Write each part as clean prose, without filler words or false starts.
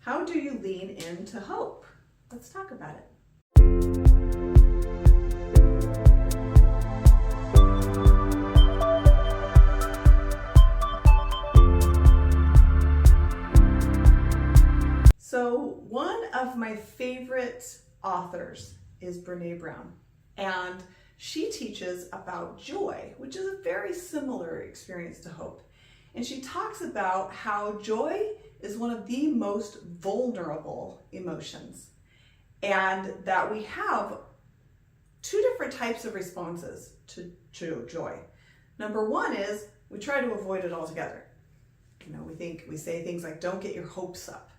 How do you lean into hope? Let's talk about it. So one of my favorite authors is Brené Brown, and she teaches about joy, which is a very similar experience to hope. And she talks about how joy is one of the most vulnerable emotions, and that we have two different types of responses to joy. Number one is we try to avoid it altogether. We say things like, don't get your hopes up.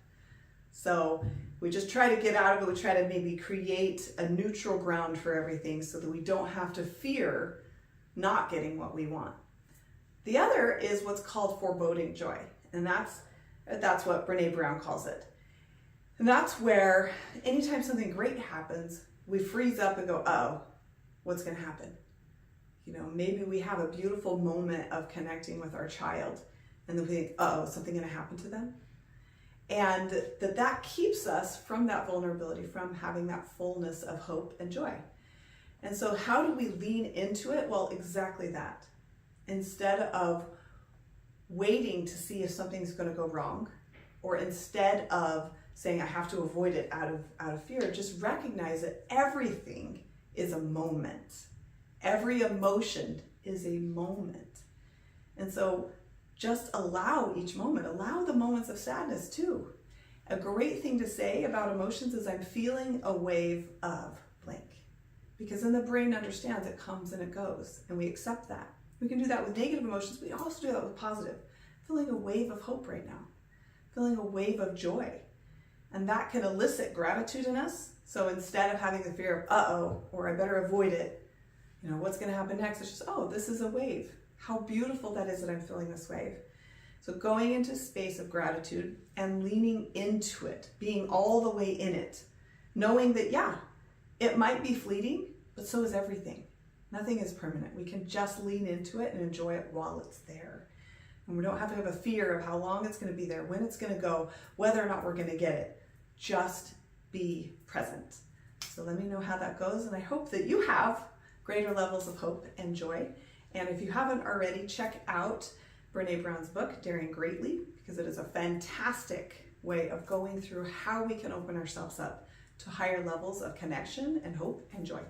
So we just try to get out of it. We try to maybe create a neutral ground for everything so that we don't have to fear not getting what we want. The other is what's called foreboding joy, and that's what Brené Brown calls it. And that's where anytime something great happens, we freeze up and go, oh, what's going to happen? Maybe we have a beautiful moment of connecting with our child, and then we think, oh, is something going to happen to them? And that keeps us from that vulnerability, from having that fullness of hope and joy. And so how do we lean into it? Well, exactly that. Instead of waiting to see if something's going to go wrong, or instead of saying I have to avoid it out of fear, just recognize that everything is a moment. Every emotion is a moment. And so just allow each moment. Allow the moments of sadness too. A great thing to say about emotions is I'm feeling a wave of blank. Because then the brain understands it comes and it goes, and we accept that. We can do that with negative emotions. We also do that with positive. Feeling a wave of hope right now. Feeling a wave of joy. And that can elicit gratitude in us. So instead of having the fear of, uh-oh, or I better avoid it, what's going to happen next? It's just, oh, this is a wave. How beautiful that is that I'm feeling this wave. So going into a space of gratitude and leaning into it, being all the way in it, knowing that, yeah, it might be fleeting, but so is everything. Nothing is permanent. We can just lean into it and enjoy it while it's there. And we don't have to have a fear of how long it's going to be there, when it's going to go, whether or not we're going to get it. Just be present. So let me know how that goes, and I hope that you have greater levels of hope and joy. And if you haven't already, check out Brené Brown's book, Daring Greatly, because it is a fantastic way of going through how we can open ourselves up to higher levels of connection and hope and joy.